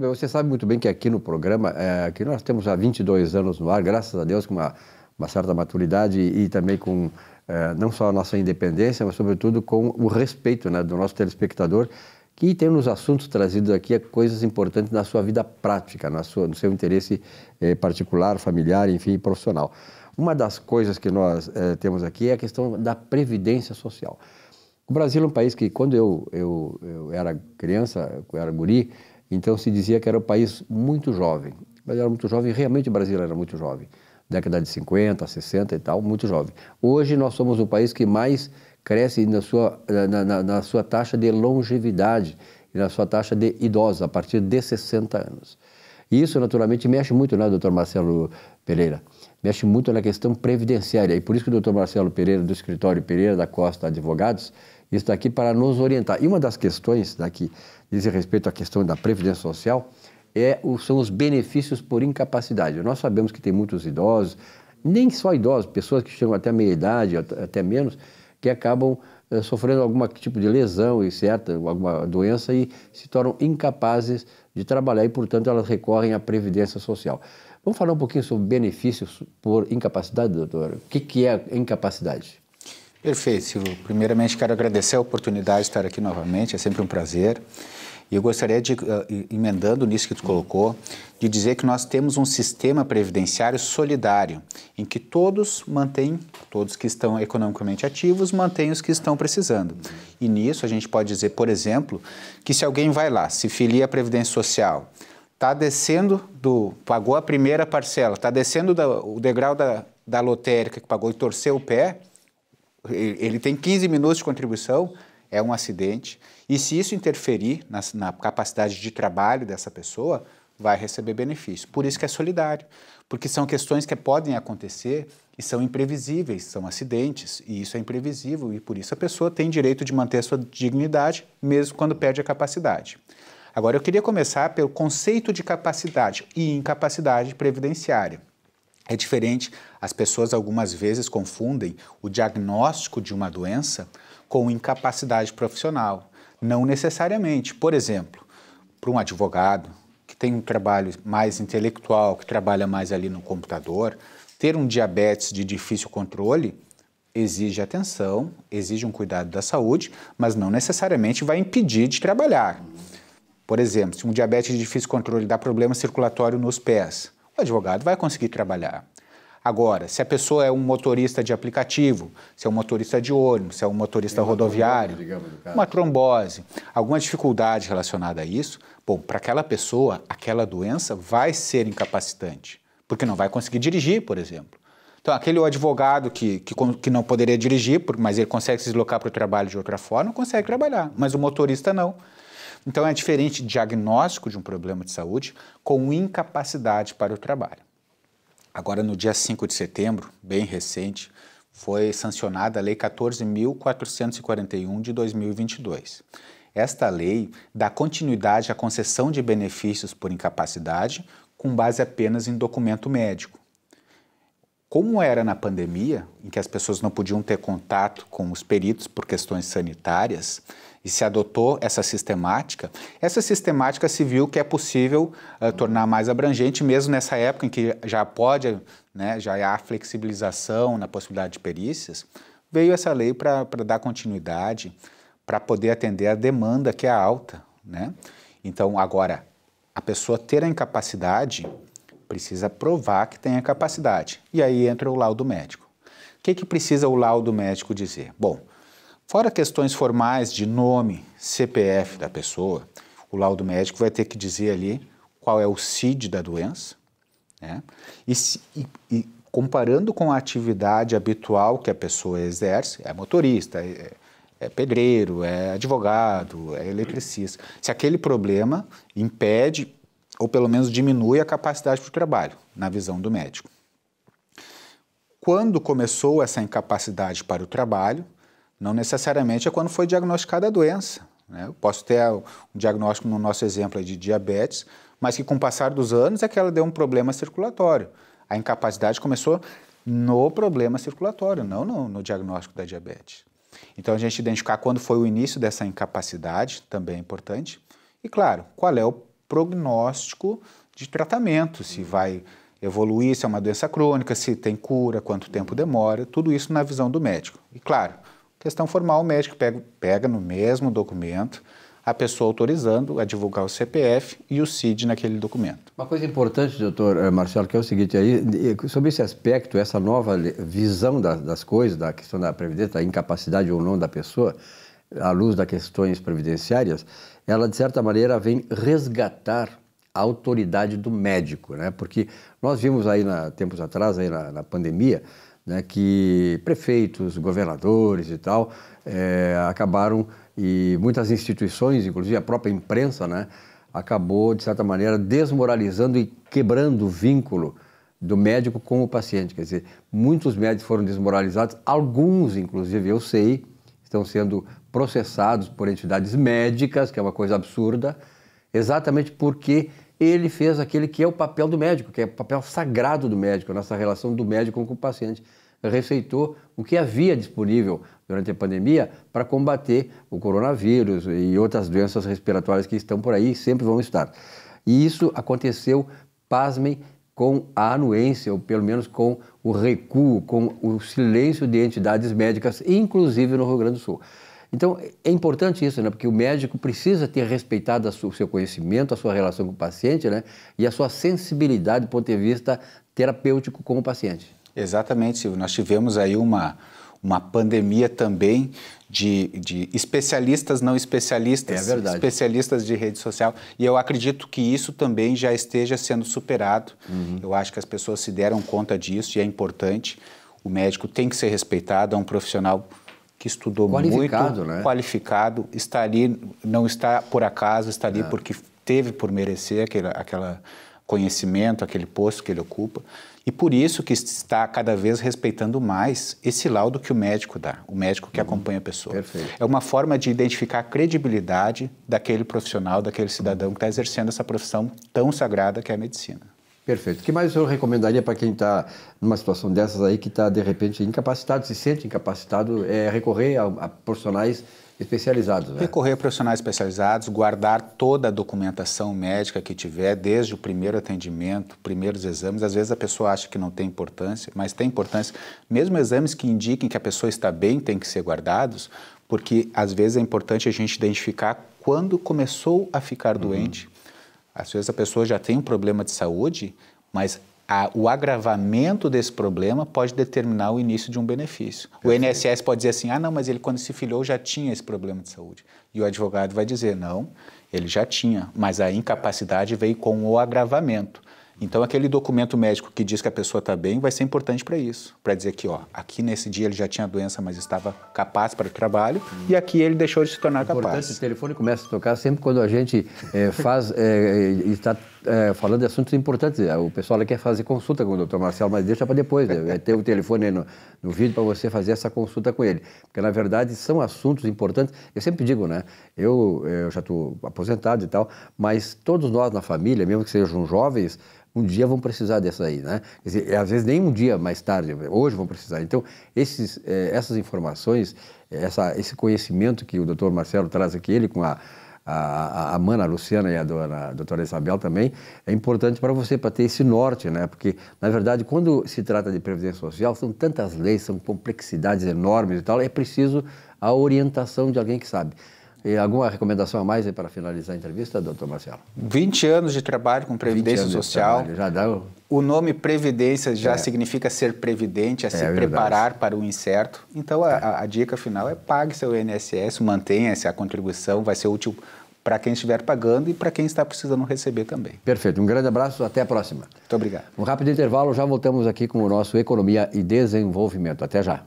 você sabe muito bem que aqui no programa, que nós temos há 22 anos no ar, graças a Deus, com uma certa maturidade e também com não só a nossa independência, mas sobretudo com o respeito, né, do nosso telespectador, que tem nos assuntos trazidos aqui coisas importantes na sua vida prática, no seu interesse particular, familiar, enfim, profissional. Uma das coisas que nós temos aqui é a questão da previdência social. O Brasil é um país que, quando eu era criança, eu era guri, então se dizia que era um país muito jovem. Mas era muito jovem, realmente o Brasil era muito jovem. Década de 50, 60 e tal, muito jovem. Hoje nós somos o país que mais cresce na sua taxa de longevidade e na sua taxa de idosos, a partir de 60 anos. E isso, naturalmente, mexe muito, né, doutor Marcelo Pereira? Mexe muito na questão previdenciária. E por isso que o doutor Marcelo Pereira, do escritório Pereira da Costa Advogados, está aqui para nos orientar. E uma das questões que diz respeito à questão da previdência social são os benefícios por incapacidade. Nós sabemos que tem muitos idosos, nem só idosos, pessoas que chegam até a meia-idade, até menos, que acabam sofrendo algum tipo de lesão e alguma doença e se tornam incapazes de trabalhar e, portanto, elas recorrem à previdência social. Vamos falar um pouquinho sobre benefícios por incapacidade, doutor? O que é incapacidade? Perfeito, Silvio. Primeiramente, quero agradecer a oportunidade de estar aqui novamente, é sempre um prazer. E eu gostaria de, emendando nisso que tu colocou, de dizer que nós temos um sistema previdenciário solidário, em que todos que estão economicamente ativos, mantêm os que estão precisando. E nisso a gente pode dizer, por exemplo, que se alguém vai lá, se filia à Previdência Social, está descendo pagou a primeira parcela, está descendo o degrau da lotérica que pagou e torceu o pé, ele tem 15 minutos de contribuição, é um acidente, e se isso interferir na capacidade de trabalho dessa pessoa, vai receber benefício. Por isso que é solidário, porque são questões que podem acontecer e são imprevisíveis, são acidentes, e isso é imprevisível, e por isso a pessoa tem direito de manter a sua dignidade, mesmo quando perde a capacidade. Agora, eu queria começar pelo conceito de capacidade e incapacidade previdenciária. É diferente, as pessoas algumas vezes confundem o diagnóstico de uma doença com incapacidade profissional. Não necessariamente. Por exemplo, para um advogado que tem um trabalho mais intelectual, que trabalha mais ali no computador, ter um diabetes de difícil controle exige atenção, exige um cuidado da saúde, mas não necessariamente vai impedir de trabalhar. Por exemplo, se um diabetes de difícil controle dá problema circulatório nos pés, o advogado vai conseguir trabalhar. Agora, se a pessoa é um motorista de aplicativo, se é um motorista de ônibus, se é um motorista rodoviário, uma trombose, alguma dificuldade relacionada a isso, bom, para aquela pessoa, aquela doença vai ser incapacitante, porque não vai conseguir dirigir, por exemplo. Então, aquele advogado que não poderia dirigir, mas ele consegue se deslocar para o trabalho de outra forma, consegue trabalhar, mas o motorista não. Então, é diferente diagnóstico de um problema de saúde com incapacidade para o trabalho. Agora, no dia 5 de setembro, bem recente, foi sancionada a Lei 14.441 de 2022. Esta lei dá continuidade à concessão de benefícios por incapacidade com base apenas em documento médico. Como era na pandemia, em que as pessoas não podiam ter contato com os peritos por questões sanitárias, e se adotou essa sistemática se viu que é possível tornar mais abrangente, mesmo nessa época em que já pode, né, já há flexibilização na possibilidade de perícias, veio essa lei para dar continuidade, para poder atender a demanda que é alta, né? Então, agora, a pessoa ter a incapacidade precisa provar que tem a capacidade, e aí entra o laudo médico. O que precisa o laudo médico dizer? Bom, fora questões formais de nome, CPF da pessoa, o laudo médico vai ter que dizer ali qual é o CID da doença, né? E comparando com a atividade habitual que a pessoa exerce, é motorista, é pedreiro, é advogado, é eletricista, se aquele problema impede ou pelo menos diminui a capacidade para o trabalho, na visão do médico. Quando começou essa incapacidade para o trabalho, não necessariamente é quando foi diagnosticada a doença, né? Eu posso ter um diagnóstico no nosso exemplo de diabetes, mas que com o passar dos anos é que ela deu um problema circulatório. A incapacidade começou no problema circulatório, não no diagnóstico da diabetes. Então a gente identificar quando foi o início dessa incapacidade também é importante. E claro, qual é o prognóstico de tratamento, se vai evoluir, se é uma doença crônica, se tem cura, quanto tempo demora, tudo isso na visão do médico. E claro, questão formal, o médico pega no mesmo documento a pessoa autorizando a divulgar o CPF e o CID naquele documento. Uma coisa importante, doutor Marcelo, que é o seguinte, aí, sobre esse aspecto, essa nova visão das coisas, da questão da previdência, da incapacidade ou não da pessoa, à luz das questões previdenciárias, ela, de certa maneira, vem resgatar a autoridade do médico, né? Porque nós vimos aí, tempos atrás, aí na pandemia, né, que prefeitos, governadores e tal, acabaram, e muitas instituições, inclusive a própria imprensa, né, acabou, de certa maneira, desmoralizando e quebrando o vínculo do médico com o paciente. Quer dizer, muitos médicos foram desmoralizados, alguns, inclusive, eu sei, estão sendo processados por entidades médicas, que é uma coisa absurda, exatamente porque ele fez aquele que é o papel do médico, que é o papel sagrado do médico, a nossa relação do médico com o paciente. Receitou o que havia disponível durante a pandemia para combater o coronavírus e outras doenças respiratórias que estão por aí e sempre vão estar. E isso aconteceu, pasmem, com a anuência, ou pelo menos com o recuo, com o silêncio de entidades médicas, inclusive no Rio Grande do Sul. Então, é importante isso, né? Porque o médico precisa ter respeitado o seu conhecimento, a sua relação com o paciente, né? E a sua sensibilidade do ponto de vista terapêutico com o paciente. Exatamente, Silvio. Nós tivemos aí uma pandemia também de especialistas não especialistas, especialistas de rede social, e eu acredito que isso também já esteja sendo superado. Eu acho que as pessoas se deram conta disso e é importante. O médico tem que ser respeitado, é um profissional que estudou muito, né? Qualificado, está ali, não está por acaso, está ali porque teve por merecer aquele conhecimento, aquele posto que ele ocupa. E por isso que está cada vez respeitando mais esse laudo que o médico dá, o médico que acompanha a pessoa. Perfeito. É uma forma de identificar a credibilidade daquele profissional, daquele cidadão que está exercendo essa profissão tão sagrada que é a medicina. Perfeito. O que mais o senhor recomendaria para quem está numa situação dessas aí, que está de repente incapacitado, se sente incapacitado, é recorrer a profissionais especializados, né? Recorrer a profissionais especializados, guardar toda a documentação médica que tiver, desde o primeiro atendimento, primeiros exames. Às vezes a pessoa acha que não tem importância, mas tem importância. Mesmo exames que indiquem que a pessoa está bem têm que ser guardados, porque às vezes é importante a gente identificar quando começou a ficar doente. Às vezes a pessoa já tem um problema de saúde, mas o agravamento desse problema pode determinar o início de um benefício. Perfeito. O INSS pode dizer assim, não, mas ele quando se filiou já tinha esse problema de saúde. E o advogado vai dizer, não, ele já tinha, mas a incapacidade veio com o agravamento. Então, aquele documento médico que diz que a pessoa está bem vai ser importante para isso, para dizer que, aqui nesse dia ele já tinha doença, mas estava capaz para o trabalho, e aqui ele deixou de se tornar capaz. Importante, o telefone começa a tocar sempre quando a gente está falando de assuntos importantes. O pessoal quer fazer consulta com o Dr. Marcelo, mas deixa para depois, né? Vai ter o telefone aí no vídeo para você fazer essa consulta com ele, porque na verdade são assuntos importantes. Eu sempre digo, né? Eu já estou aposentado e tal, mas todos nós na família, mesmo que sejam jovens, um dia vão precisar dessa aí, né? Quer dizer, às vezes nem um dia mais tarde, hoje vão precisar. Então, essas informações, esse conhecimento que o doutor Marcelo traz aqui, ele com a mana, a Luciana e a doutora Isabel também, é importante para você, para ter esse norte, né? Porque, na verdade, quando se trata de previdência social, são tantas leis, são complexidades enormes e tal, é preciso a orientação de alguém que sabe. E alguma recomendação a mais aí para finalizar a entrevista, doutor Marcelo? 20 anos de trabalho com Previdência Social. Já dá o nome Previdência já significa ser previdente, se preparar para o incerto. Então, a dica final é pague seu INSS, mantenha-se a contribuição, vai ser útil para quem estiver pagando e para quem está precisando receber também. Perfeito. Um grande abraço, até a próxima. Muito obrigado. Um rápido intervalo, já voltamos aqui com o nosso Economia e Desenvolvimento. Até já.